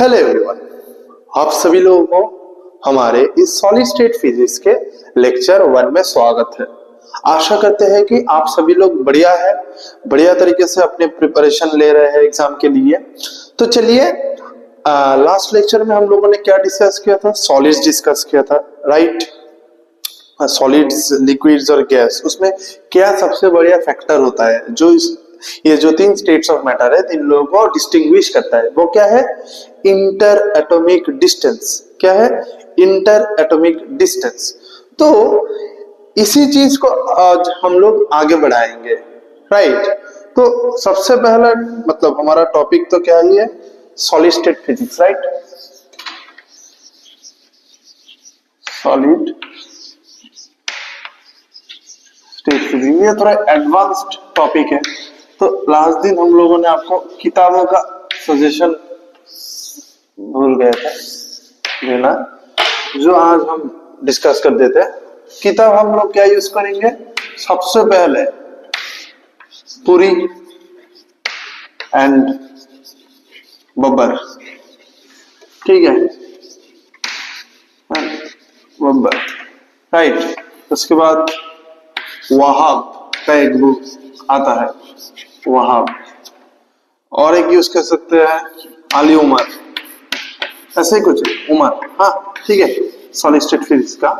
Hello everyone, आप सभी लोगों को हमारे इस सॉलिड स्टेट फिजिक्स के लेक्चर 1 में स्वागत है। आशा करते हैं कि आप सभी लोग बढ़िया तरीके से अपने प्रिपरेशन ले रहे हैं एग्जाम के लिए। तो चलिए, लास्ट लेक्चर में हम लोगों ने क्या डिस्कस किया था? सॉलिड्स डिस्कस किया था, राइट? सॉलिड्स, लिक्विड्स और गैस, उसमें क्या सबसे बढ़िया फैक्टर होता है जो ये जो 3 स्टेट्स ऑफ मैटर है इन लोगों को डिस्टिंग्विश करता है, वो क्या है? Inter atomic distance. क्या है? Inter atomic distance. तो इसी चीज को आज हम लोग आगे बढ़ाएंगे, राइट? तो सबसे पहला मतलब हमारा टॉपिक तो क्या ही है? Solid state physics, right? Solid state physics ये थोड़ा एडवांस्ड टॉपिक है, तो लास्ट दिन हम लोगों ने आपको किताबों का सजेशन भूल गए थे देना, जो आज हम डिस्कस कर देते हैं। किताब हम लोग क्या यूज करेंगे? सबसे पहले पुरी एंड बब्बर, ठीक है? बब्बर, राइट? उसके बाद वहाब का एक बुक आता है, वहाब। और एक यूज कर सकते हैं अली उमर, ऐसे ही कुछ उमर, हाँ ठीक है, सॉलिड स्टेट फिजिक्स का।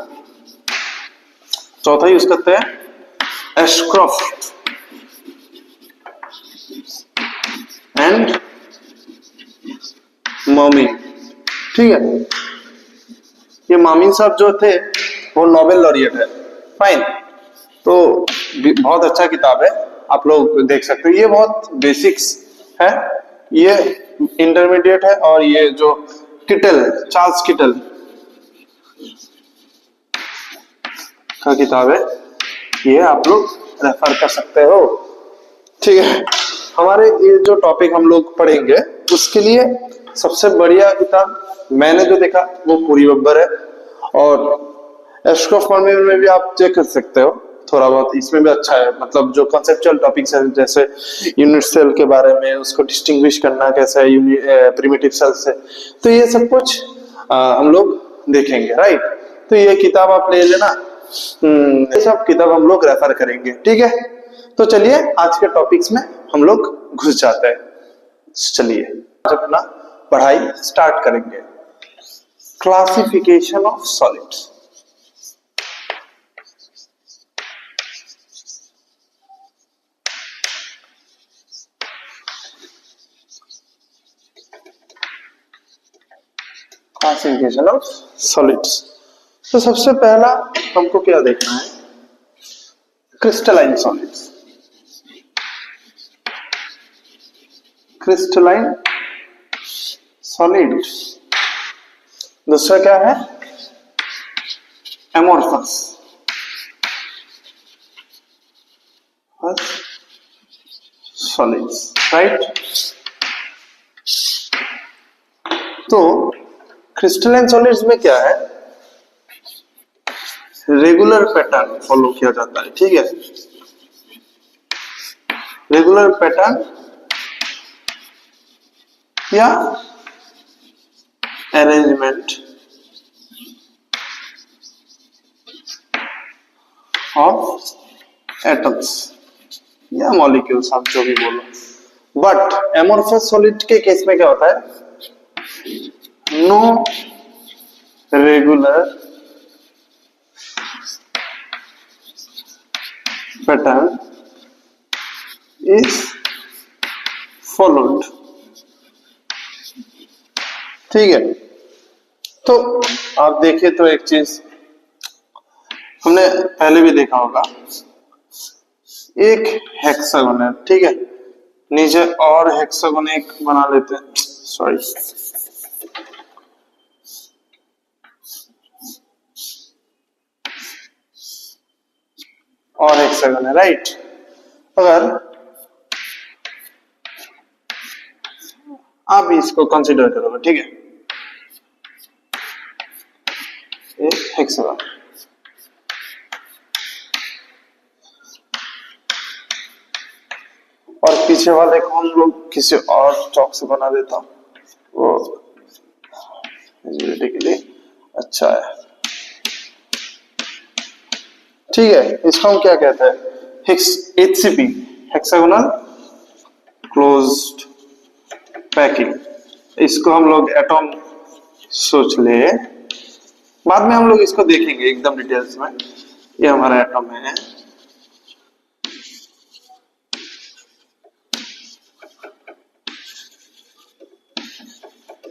चौथा यूज करते हैं एशक्रॉफ्ट एंड मॉमिन, ठीक है? ये मामिन साहब जो थे वो नोबेल लॉरिएट है, फाइन। तो बहुत अच्छा किताब है, आप लोग देख सकते हैं। ये बहुत बेसिक्स है, ये इंटरमीडिएट है, और ये जो किटल, चार्ल्स किटल का किताब है, ये आप लोग रेफर कर सकते हो, ठीक है? हमारे ये जो टॉपिक हम लोग पढ़ेंगे उसके लिए सबसे बढ़िया किताब मैंने जो देखा वो पूरी बब्बर है, और एशक्रॉफ्ट में भी आप चेक कर सकते हो थोड़ा बहुत, इसमें भी अच्छा है। मतलब जो कॉन्सेप्चुअल टॉपिक्स है, जैसे यूनिट सेल के बारे में, उसको डिस्टिंग्विश करना कैसे है प्रिमिटिव सेल से, तो ये सब कुछ हम लोग देखेंगे, राइट? तो ये किताब आप ले लेना, ये सब किताब हम लोग रेफर करेंगे, ठीक है? तो चलिए आज के टॉपिक्स में हम लोग घुस जाते हैं। चलिए आज अपना पढ़ाई स्टार्ट करेंगे। Classification of solids. Classification of solids. तो सबसे पहला हमको क्या देखना है? Crystalline solids. Crystalline solids. दूसरा क्या है? Amorphous solids, right? तो क्रिस्टलाइन सॉलिड्स में क्या है? रेगुलर पैटर्न फॉलो किया जाता है, ठीक है? रेगुलर पैटर्न या अरेंजमेंट ऑफ एटम्स या मॉलिक्यूल्स, आप जो भी बोलो। बट एमोर्फस सॉलिड के केस में क्या होता है? No regular pattern is followed, ठीक है? तो आप देखिए तो एक चीज हमने पहले भी देखा होगा, एक हेक्सागोन है, ठीक है? नीचे और हेक्सागोन एक बना लेते हैं, सॉरी, और हेक्सागोन है, राइट? अगर आप भी इसको कंसीडर करोगे, ठीक है? एक हेक्सागोन, और पीछे वाले को हम लोग किसी और चौक से बना देता हूं, वो के लिए अच्छा है। ठीक है, इसको हम क्या कहते हैं, HCP, हेक्सागोनल क्लोज्ड पैकिंग। इसको हम लोग एटॉम सोच ले, बाद में हम लोग इसको देखेंगे एकदम डिटेल्स में। ये हमारा एटॉम है,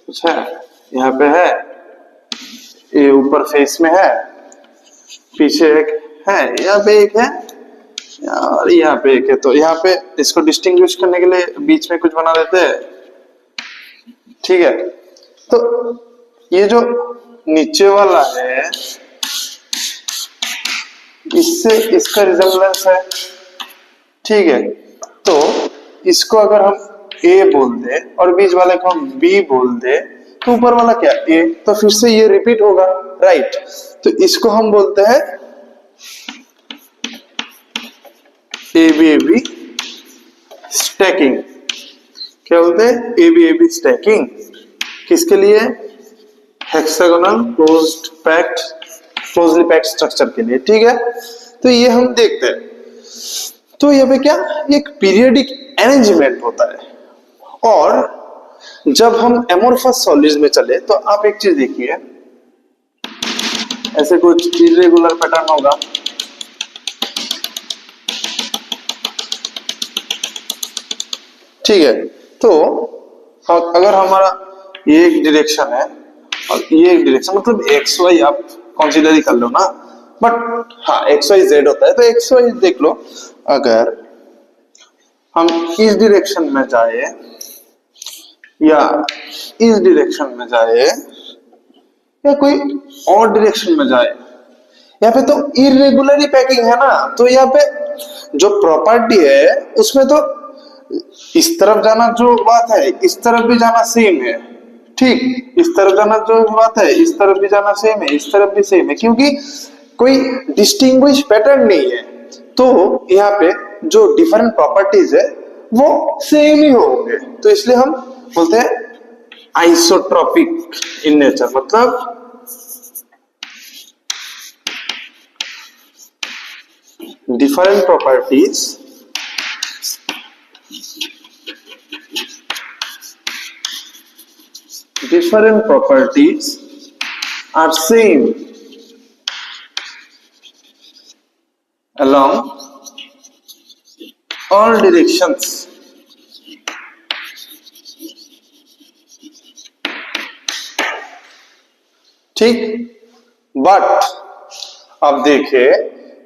कुछ है यहाँ पे है, ये ऊपर फेस में है, पीछे एक है, यहाँ पे एक है और यहाँ पे एक है। तो यहाँ पे इसको डिस्टिंग्विश करने के लिए बीच में कुछ बना देते हैं। ठीक है, तो ये जो नीचे वाला है इससे इसका रिजेम्बलेंस है। ठीक है, तो इसको अगर हम ए बोल दे और बीच वाले को हम बी बोल दे तो ऊपर वाला क्या ए, तो फिर से ये रिपीट होगा, राइट। तो इसको हम बोलते हैं ए बी स्टैकिंग। क्या बोलते हैं, ए बी स्टैकिंग। किसके लिए, hexagonal closed packed, closely packed structure के लिए। ठीक है, तो ये हम देखते हैं। तो यहाँ पे क्या, एक पीरियडिक अरेंजमेंट होता है। और जब हम एमोर्फस सॉलिड्स में चले तो आप एक चीज देखिए, ऐसे कुछ इरेगुलर पैटर्न होगा। ठीक है, तो अगर हमारा ये एक डायरेक्शन है और ये एक डायरेक्शन, मतलब एक्स वाई आप कंसीडर ही कर लो ना, बट हाँ एक्स वाई जेड होता है। तो एक्स वाई देख लो, अगर हम इस डायरेक्शन में जाए या इस डायरेक्शन में जाए या कोई और डायरेक्शन में जाए, यहाँ पे तो इरेगुलर पैकिंग है ना, तो यहाँ पे जो प्रॉपर्टी है उसमें तो इस तरफ जाना जो बात है इस तरफ भी जाना सेम है। ठीक, इस तरफ जाना जो बात है इस तरफ भी जाना सेम है, इस तरफ भी सेम है, क्योंकि कोई डिस्टिंग्विश पैटर्न नहीं है। तो यहाँ पे जो डिफरेंट प्रॉपर्टीज है वो सेम ही होंगे, तो इसलिए हम बोलते हैं आइसोट्रोपिक इन नेचर, मतलब different properties are same along all directions। ठीक, बट अब देखिए,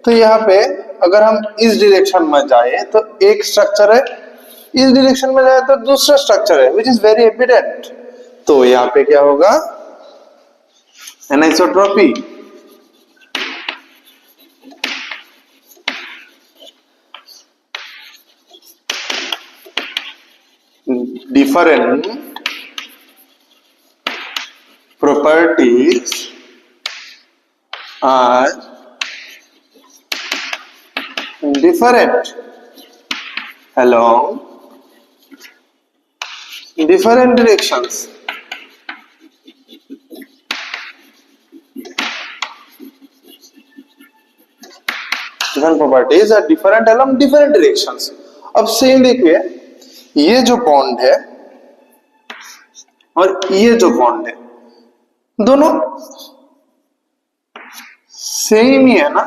तो यहाँ पे अगर हम इस डायरेक्शन में जाए तो एक स्ट्रक्चर है, इस डायरेक्शन में जाए तो दूसरा स्ट्रक्चर है, विच इज वेरी एविडेंट। तो यहाँ पे क्या होगा, anisotropy. Different properties are different along different directions। different properties are different along different directions। अब सेम देखिए, ये जो बॉन्ड है और ये जो बॉन्ड है दोनों सेम ही है ना,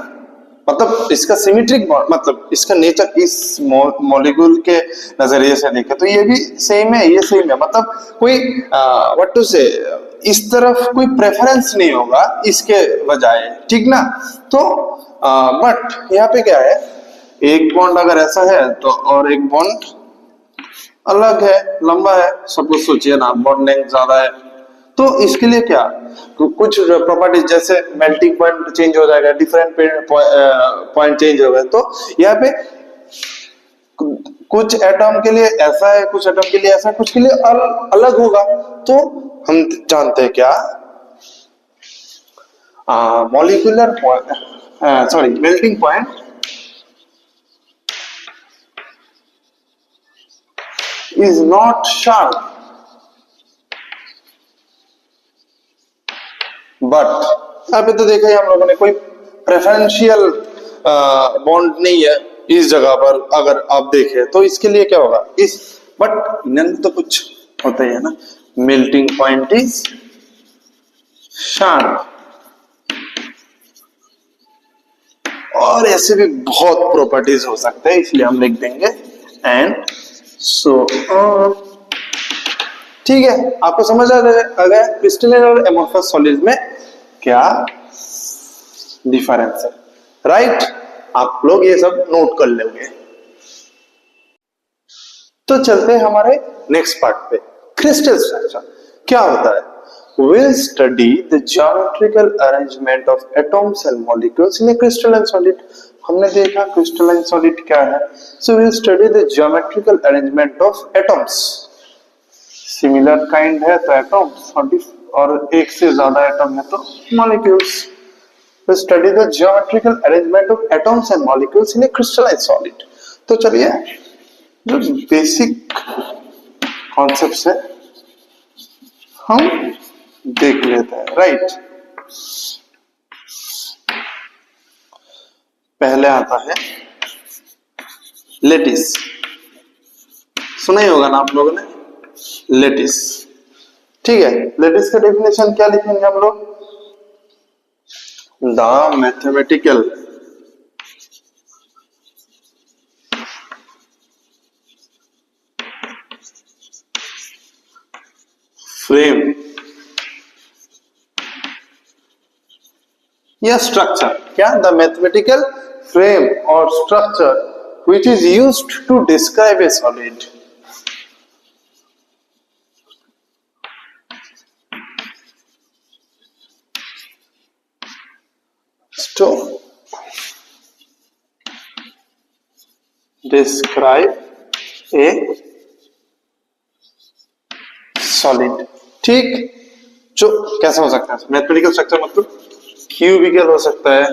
मतलब इसका सिमेट्रिक बॉन्ड, मतलब इसका नेचर इस मॉलिक्यूल के नजरिए से देखे तो ये भी सेम है, ये सेम है, मतलब कोई व्हाट टू से इस तरफ कोई प्रेफरेंस नहीं होगा इसके बजाय, ठीक ना। तो बट यहाँ पे क्या है, एक बॉन्ड अगर ऐसा है तो और एक बॉन्ड अलग है, लंबा है, सपोज सोचिए ना बॉन्ड लेंथ ज्यादा है, तो इसके लिए क्या कुछ प्रॉपर्टीज जैसे मेल्टिंग पॉइंट चेंज हो जाएगा, डिफरेंट पॉइंट चेंज होगा। तो यहाँ पे कुछ एटॉम के लिए ऐसा है, कुछ एटॉम के लिए ऐसा, कुछ के लिए अलग होगा। तो हम जानते हैं क्या, molecular sorry melting point is not sharp but यहाँ पे तो देखा ही हम लोगों ने, कोई प्रेफरेंशियल बॉन्ड नहीं है इस जगह पर। अगर आप देखें तो इसके लिए क्या होगा इस, बट इनमें तो कुछ होता ही है ना, मेल्टिंग पॉइंट इज शार्प, और ऐसे भी बहुत प्रॉपर्टीज हो सकते हैं, इसलिए हम लिख देंगे एंड सो ऑन। ठीक है, आपको समझ आ गया क्रिस्टलाइन और एमोर्फस सॉलिड में क्या डिफरेंस है, राइट? आप लोग ये सब नोट कर लेंगे। तो चलते हैं हमारे नेक्स्ट पार्ट पे, क्रिस्टल स्ट्रक्चर क्या होता है। We'll study the geometrical arrangement of atoms and molecules in a crystalline solid. हमने देखा crystalline solid क्या है, so we'll study the geometrical arrangement of atoms. Similar kind है तो atoms, और एक से ज्यादा एटम है तो molecules. We'll study the geometrical arrangement of atoms and molecules in a crystalline solid. तो चलिए जो बेसिक कॉन्सेप्ट्स है हम देख लेते हैं, राइट? पहले आता है लेटिस, सुना ही होगा ना आप लोगों ने, लेटिस। ठीक है, लेटिस का डेफिनेशन क्या लिखेंगे हम लोग, द मैथमेटिकल फ्रेम या स्ट्रक्चर, क्या, द मैथमेटिकल फ्रेम और structure which is used to describe a solid. to describe a solid। ठीक, जो कैसा हो सकता है मैथमेटिकल स्ट्रक्चर, मतलब क्यूबिकल हो सकता है,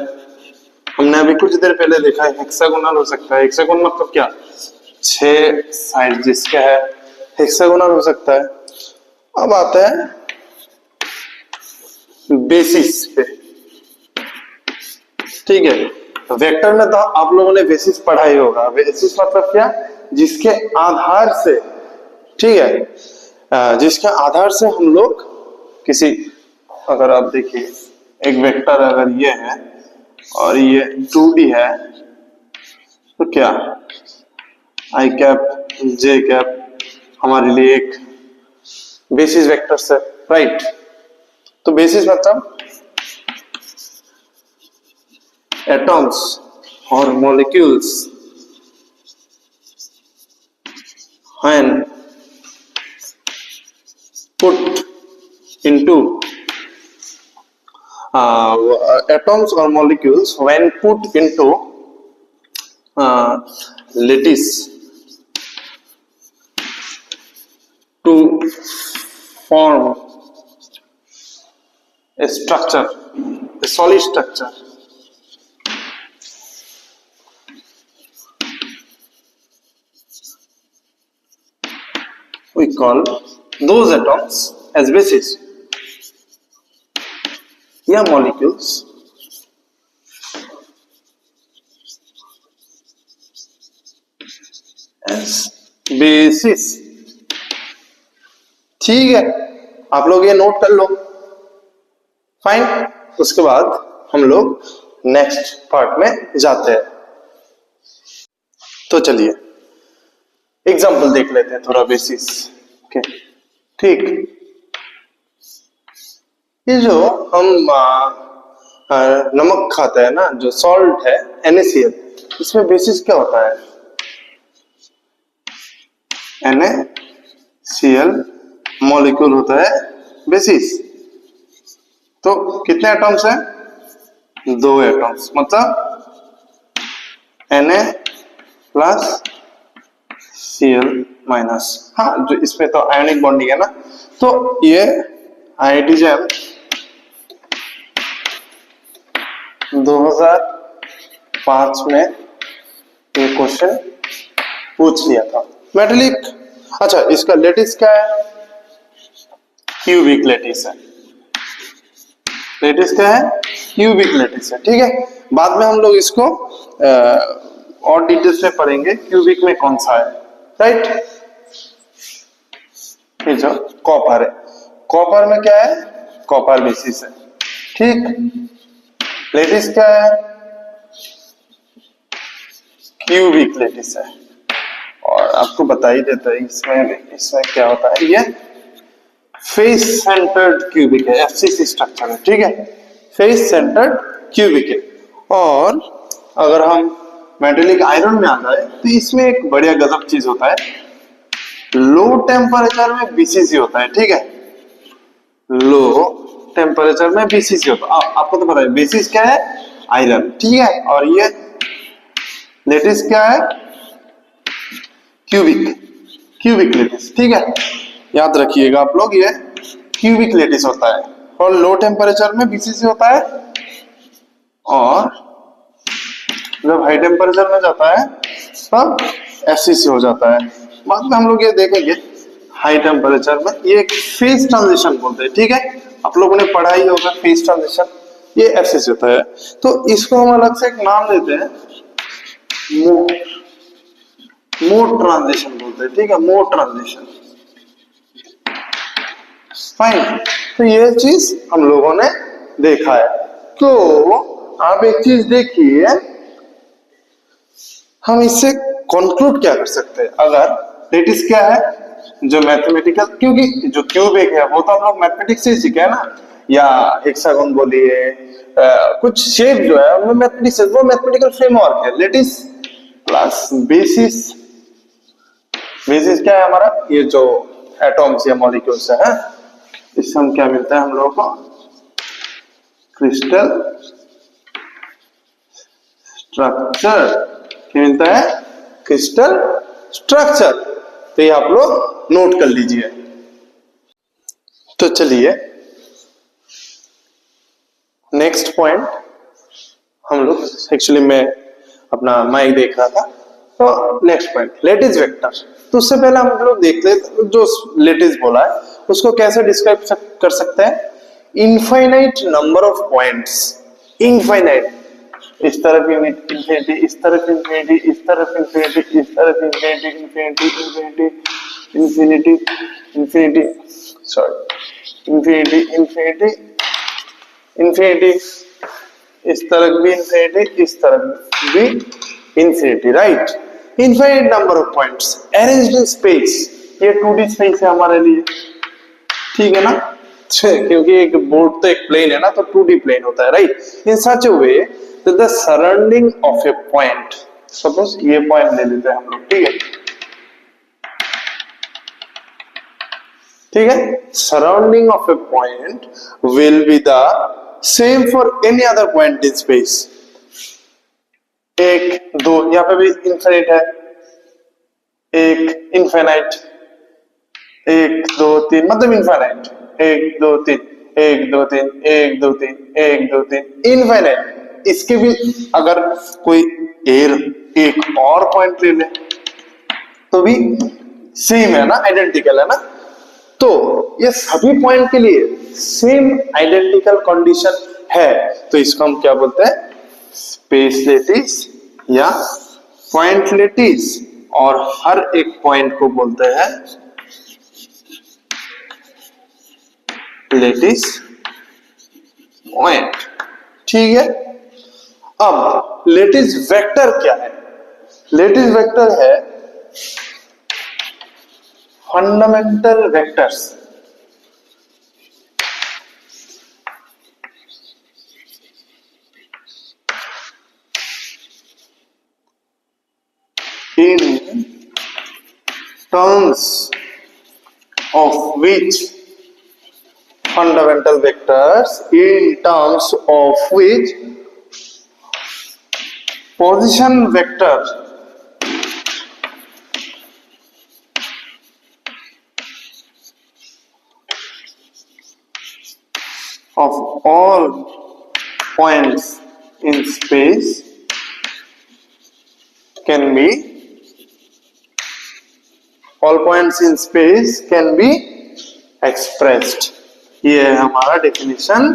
हमने अभी कुछ देर पहले देखा है हेक्सागोनल हो सकता है। हेक्सागोनल मतलब क्या, 6 साइड जिसका है, हेक्सागोनल हो सकता है। अब आता है बेसिस पे। ठीक है, वेक्टर में तो आप लोगों ने बेसिस पढ़ा ही होगा। बेसिस मतलब क्या, जिसके आधार से, ठीक है, जिसके आधार से हम लोग किसी, अगर आप देखिए एक वेक्टर अगर ये है और ये 2D है तो क्या आई कैप जे कैप हमारे लिए एक बेसिस वेक्टर है, राइट? तो बेसिस मतलब एटॉम्स और molecules when put into atoms or molecules when put into lattice to form a structure, a solid structure. We call those atoms as bases या molecules as basis। ठीक है, आप लोग ये नोट कर लो, फाइन। उसके बाद हम लोग नेक्स्ट पार्ट में जाते हैं। तो चलिए एग्जाम्पल देख लेते हैं थोड़ा बेसिस के। ठीक, ये जो हम नमक खाते हैं ना, जो सॉल्ट है NaCl, इसमें बेसिस क्या होता है, NaCl मॉलिक्यूल होता है बेसिस। तो कितने एटम्स हैं, 2 एटम्स, मतलब Na प्लस Cl माइनस। हाँ, जो इसमें तो आयनिक बॉन्डिंग है ना, तो ये हाइड्रोजन 2005 में ये क्वेश्चन पूछ लिया था, मेटालिक। अच्छा, इसका लेटिस क्या है, क्यूबिक लेटिस है, लेटिस क्या है? क्यूबिक लेटिस है। ठीक है, बाद में हम लोग इसको और डिटेल्स में पढ़ेंगे क्यूबिक में कौन सा है। राइट, ये जो कॉपर है, कॉपर में क्या है? कॉपर बेसिस है। ठीक, लेटिस क्या है? क्यूबिक लेटिस है। और आपको बता ही देता है इसमें क्या होता है, ये फेस सेंटर्ड क्यूबिक है, एफसीसी स्ट्रक्चर है। ठीक है, फेस सेंटर्ड क्यूबिक है। और अगर हम मेटेलिक आयरन में आ जाए तो इसमें एक बढ़िया गजब चीज होता है, लो टेम्परेचर में बीसीसी होता है। ठीक है, लो टेम्परेचर में बीसीसी होता है। आपको तो पता है बेसिस क्या है? आयरन। ठीक है, और ये लेटिस क्या है? Cubic lattice. ठीक है, याद रखिएगा आप लोग, ये क्यूबिक लेटिस होता है और लो टेम्परेचर में बीसीसी होता है, और जब हाई टेम्परेचर में जाता है तब एफसीसी हो जाता है। बाद में हम लोग ये देखेंगे हाई टेम्परेचर में ये एक फेज ट्रांजिशन बोलते हैं। ठीक है, आप लोगों ने पढ़ा ही होगा फेज ट्रांजिशन, ये एफसीसी होता है। तो इसको हम अलग से एक नाम देते हैं, मोड ट्रांजिशन बोलते हैं। ठीक है, मोड ट्रांजिशन। फाइन, तो ये चीज हम लोगों ने देखा है। तो आप एक चीज देखिए, हम इससे कंक्लूड क्या कर सकते हैं? अगर लेटिस क्या है? जो मैथमेटिकल, क्योंकि जो क्यूबिक है वो तो हम लोग मैथमेटिक्स से सीखे है ना, या हेक्सागोन बोलिए, कुछ शेप जो है वो मैथमेटिक्स, वो मैथमेटिकल फ्रेमवर्क है। लेटिस प्लस बेसिस, बेसिस क्या है हमारा? ये जो एटॉम्स या मॉलिक्यूल्स है, इससे हम क्या मिलता है हम लोगों को? Crystal structure. क्या मिलता है? Crystal structure. तो ये आप लोग नोट कर लीजिए। तो चलिए नेक्स्ट पॉइंट, हम लोग एक्चुअली मैं अपना माइक देख रहा था, तो नेक्स्ट पॉइंट लेटिस वेक्टर। तो उससे पहले हम लोग देख लेते जो लेटिस बोला है उसको कैसे डिस्क्राइब कर सकते हैं? Infinite number of points, infinite, इस तरफ इंफिनिटी, इस तरफ इंफिनिटी, इस तरफ इंफिनिटी, इस तरफ infinity, infinity, infinity, infinity, infinity, sorry, infinity, infinity, infinity, इस तरफ भी इंफिनिटी, इस तरफ भी infinity. Right, infinite number of points arranged in space. ये 2D स्पेस है हमारे लिए। ठीक है ना, क्योंकि एक बोर्ड तो एक प्लेन है ना, तो 2D प्लेन होता है। Right, in such a way that the surrounding of A point, suppose ये पॉइंट ले लेते हैं हम लोग। ठीक है, ठीक है, surrounding of A point will be the same for any other point in space. एक दो, यहाँ पे भी इनफिनिट है, एक इनफिनाइट, एक दो तीन, मतलब इनफिनाइट, एक दो तीन, एक दो तीन, एक दो तीन, एक दो तीन, इनफिनाइट। इसके भी अगर कोई एक और पॉइंट ले ले तो भी सेम है ना, आइडेंटिकल है ना। तो ये सभी पॉइंट के लिए सेम आइडेंटिकल कंडीशन है, तो इसको हम क्या बोलते हैं? स्पेस लेटिस या पॉइंट लेटिस। और हर एक पॉइंट को बोलते हैं लेटिस पॉइंट। ठीक है, अब लेटिस वेक्टर क्या है? लेटिस वेक्टर है fundamental vectors, in terms of which fundamental vectors, in terms of which position vector of all points in space can be, all points in space can be expressed। ये है हमारा definition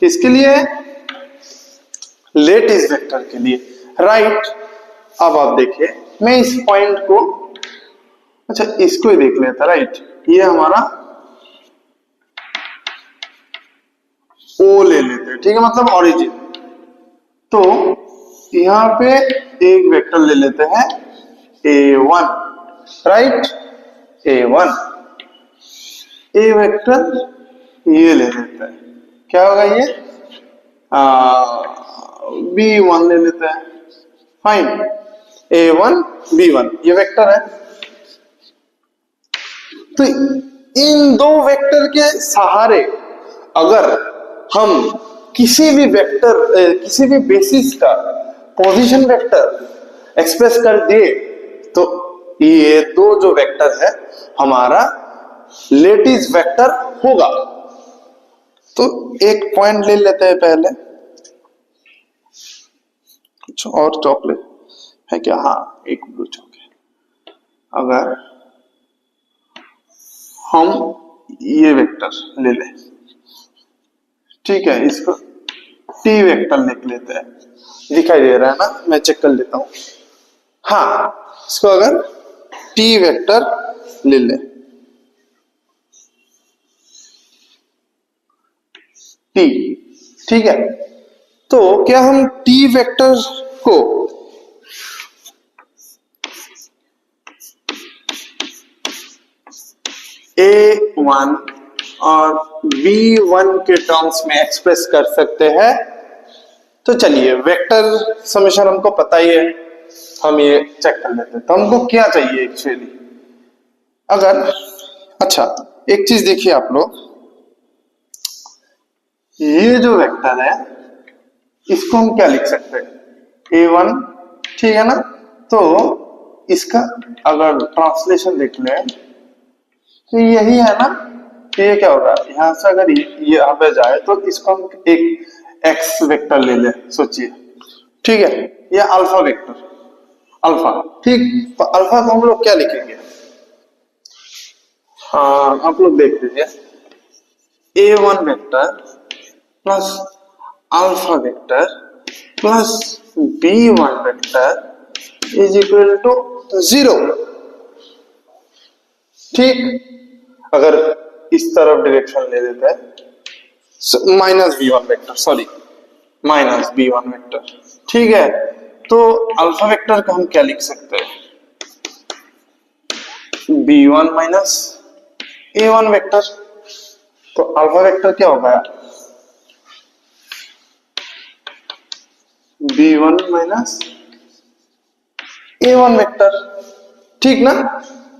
किसके लिए है? Lettuce vector के लिए, right. अब आप देखिए, मैं इस पॉइंट को, अच्छा इसको ही देख लेता, राइट। ये हमारा ओ ले लेते हैं, ठीक है, मतलब ओरिजिन। तो यहां पे एक वेक्टर ले लेते हैं A1, राइट, A1। ए वेक्टर ये ले लेते हैं, क्या होगा ये? B1 ले लेते हैं, फाइन। A1 B1 ये वेक्टर है। तो इन दो वेक्टर के सहारे अगर हम किसी भी वेक्टर, किसी भी बेसिस का पोजीशन वेक्टर एक्सप्रेस कर दिए, तो ये दो जो वेक्टर है हमारा लेटिस वेक्टर होगा। तो एक पॉइंट ले लेते हैं पहले, कुछ और चॉकलेट है क्या? हाँ, एक ब्लू चॉकलेट। अगर हम ये वेक्टर ले लें, ठीक है, इसको टी वेक्टर लिख लेते हैं, दिखाई दे रहा है ना? मैं चेक कर लेता हूं। हाँ, इसको अगर टी वेक्टर ले लें, टी, ठीक है, तो क्या हम टी वेक्टर को A1 और B1 के टर्म्स में एक्सप्रेस कर सकते हैं? तो चलिए, वेक्टर समेशन हमको पता ही है, हम ये चेक कर लेते हैं। तो हमको क्या चाहिए एक्चुअली? अगर, अच्छा एक चीज देखिए आप लोग, ये जो वेक्टर है इसको हम क्या लिख सकते हैं? A1, ठीक है ना? तो इसका अगर ट्रांसलेशन देख लें तो यही है ना। तो ये क्या होगा, यहां से अगर ये यहां पे जाए तो इसको हम एक एक्स वेक्टर ले लें, सोचिए, ठीक है, ये अल्फा वेक्टर, अल्फा, ठीक। तो अल्फा को हम लोग क्या लिखेंगे? हाँ, आप लोग देख लीजिए, A1 vector plus alpha vector plus B1 vector is equal to 0, ठीक। अगर इस तरफ डायरेक्शन ले लेते हैं, minus B1 vector, sorry, minus B1 vector, ठीक है। तो अल्फा वेक्टर का हम क्या लिख सकते हैं? B1 minus A1 vector. तो अल्फा वेक्टर क्या होगा? B1 माइनस A1 वेक्टर, ठीक ना?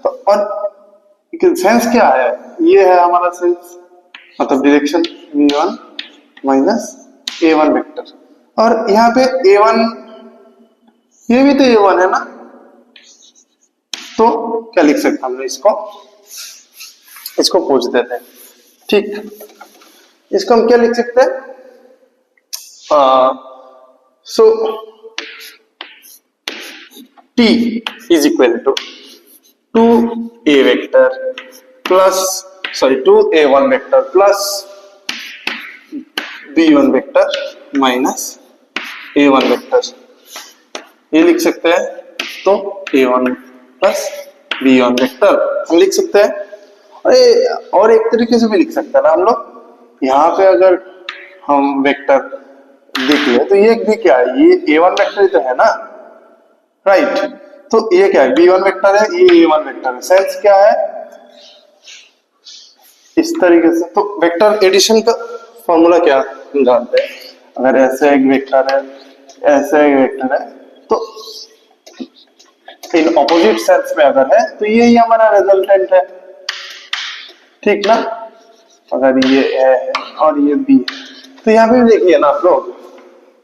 तो और सेंस क्या है? ये है हमारा सेंस, मतलब direction B1 minus A1 vector. और यहाँ पे A1, ये भी तो A1 है ना? तो क्या लिख सकते हैं हम इसको पूछ देते हैं, ठीक। इसको हम क्या लिख सकते हैं? So T is equal to 2A vector plus, sorry, 2A1 vector plus B1 vector minus A1 vector, ये लिख सकते हैं। तो A1 प्लस B1 वेक्टर हम लिख सकते हैं। अरे, और एक तरीके से भी लिख सकते हैं ना हम लोग, यहाँ पे अगर हम वेक्टर लिख ले तो ये भी क्या है? ये A1 वेक्टर ही तो है ना, राइट। तो ये क्या है? B1 वेक्टर है, ये A1 वेक्टर है। सेंस क्या है? इस तरीके से। तो वेक्टर एडिशन का फॉर्मूला क्या हम जानते हैं? अगर ऐसे एक वेक्टर है, ऐसे एक वेक्टर है, तो इन ऑपोजिट सेंस में अगर है तो यही हमारा रिजल्टेंट है, ठीक ना? अगर ये ए है और ये बी है, तो यहाँ पे देखिए ना आप लोग,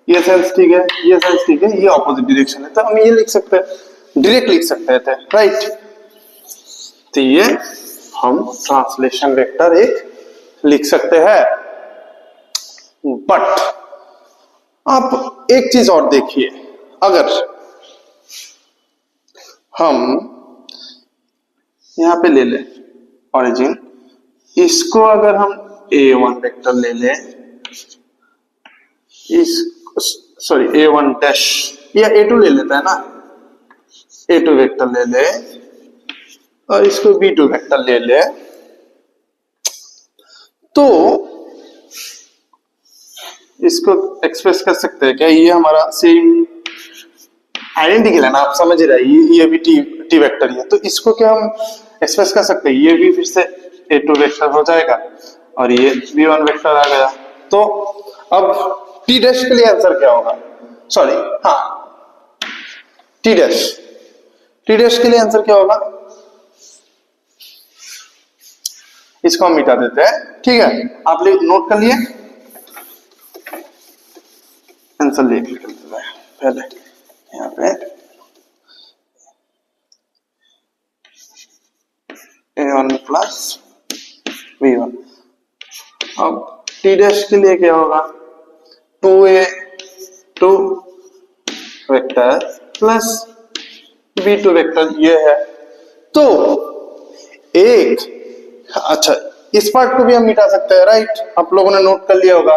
ये सेंस ठीक है, ये सेंस ठीक है, ये ऑपोजिट डायरेक्शन है, तो हम ये लिख सकते हैं, डायरेक्ट लिख सकते थे, राइट। तो ये हम ट्रांसलेशन वेक्टर एक लिख सकते हैं। बट आप एक चीज और देखिए, अगर हम यहां पे ले लें ओरिजिन, इसको अगर हम A1 वेक्टर ले लें इस सॉरी A1 डैश या A2 ले लेता है ना, A2 वेक्टर ले ले और इसको B2 वेक्टर ले ले, तो इसको एक्सप्रेस कर सकते हैं क्या? ये हमारा सेम आइडेंटिकल है ना, आप समझ रहे हैं, ये भी टी वेक्टर ही है, तो इसको क्या हम एक्सप्रेस कर सकते हैं? ये भी फिर से A2 वेक्टर हो जाएगा और ये B1 वेक्टर आ गया। तो अब टी डैश के लिए आंसर क्या होगा? सॉरी, हाँ, टी डैश के लिए आंसर क्या होगा? इसको हम मिटा देते हैं, ठीक है, आप नोट कर लिए, आंसर लिख लेते हैं पहले यहाँ पे A1 प्लस B1। अब टी डैश के लिए क्या होगा? 2A2 vector plus B2 vector ये है, तो एक, अच्छा, इस पार्ट को भी हम मिटा सकते हैं, राइट? आप लोगों ने नोट कर लिया होगा।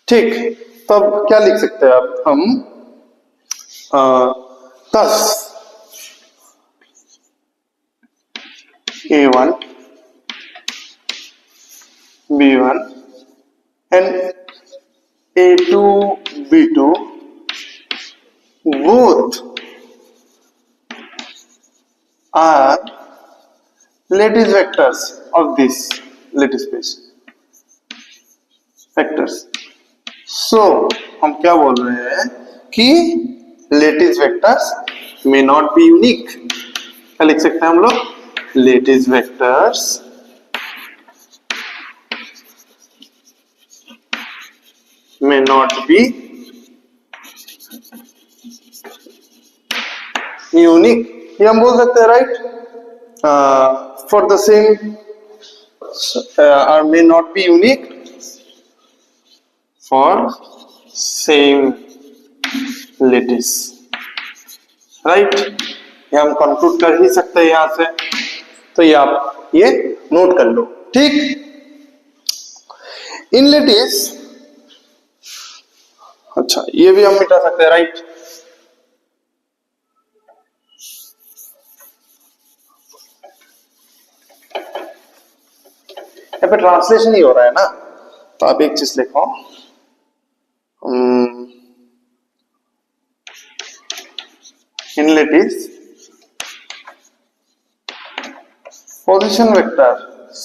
ठीक, तो अब क्या लिख सकते हैं अब हम? 10 A1 B1 and A2 B2 both are lattice vectors of this lattice space vectors। सो हम क्या बोल रहे हैं कि lattice vectors may not be unique. क्या लिख सकते हैं हम लोग? Lattice vectors may not be unique, ये हम बोल सकते हैं, right? For the same R may not be unique for same lattice, right? ये हम कंक्लूड कर ही सकते हैं यहां से, तो ये आप ये नोट कर लो, ठीक? इन लेटिस, अच्छा, ये भी हम मिटा सकते हैं, राइट? यहाँ पे ट्रांसलेशन ही हो रहा है ना, तो आप एक चीज लिखो, in lattice position vectors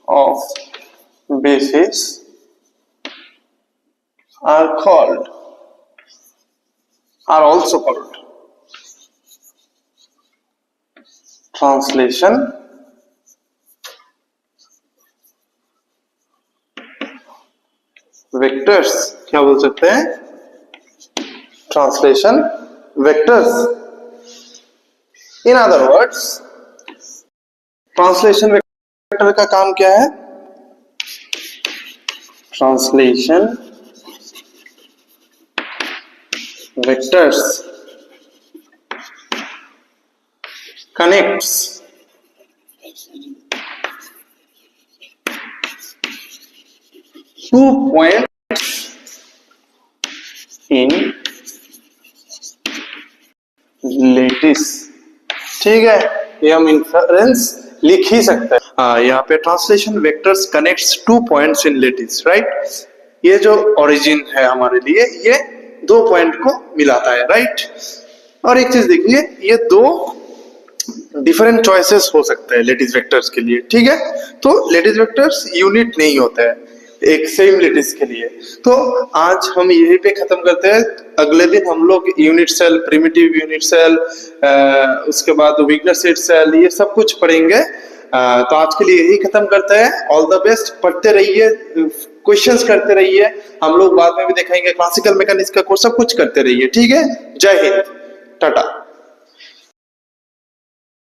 of bases are also called translation vectors. क्या बोल सकते हैं? Translation vectors. In other words, translation vector का काम क्या है? Translation vectors connects two points in lattice। ठीक है, ये हम इन्फरेंस लिख ही सकते हैं। यहाँ पे translation vectors connects to points in lattice, right? ये जो ओरिजिन है हमारे लिए, ये दो पॉइंट को मिलाता है, राइट? और एक चीज देखिए, ये दो डिफरेंट चॉइसेस हो सकते हैं लेटिस वेक्टर्स के लिए, ठीक है? तो लेटिस वेक्टर्स यूनिट नहीं होते हैं एक सेम लेटिस के लिए। तो आज हम यही पे खत्म करते हैं, अगले दिन हम लोग unit cell, primitive unit cell, उसके बाद विग्नर सेट सेल, ये सब कुछ पढ़ेंगे। तो आज के लिए यही खत्म करते हैं। ऑल द बेस्ट, पढ़ते रहिए, क्वेश्चंस करते रहिए, हम लोग बाद में भी दिखाएंगे क्लासिकल मैकेनिक्स का कोर्स, सब कुछ करते रहिए, ठीक है? जय हिंद, टाटा।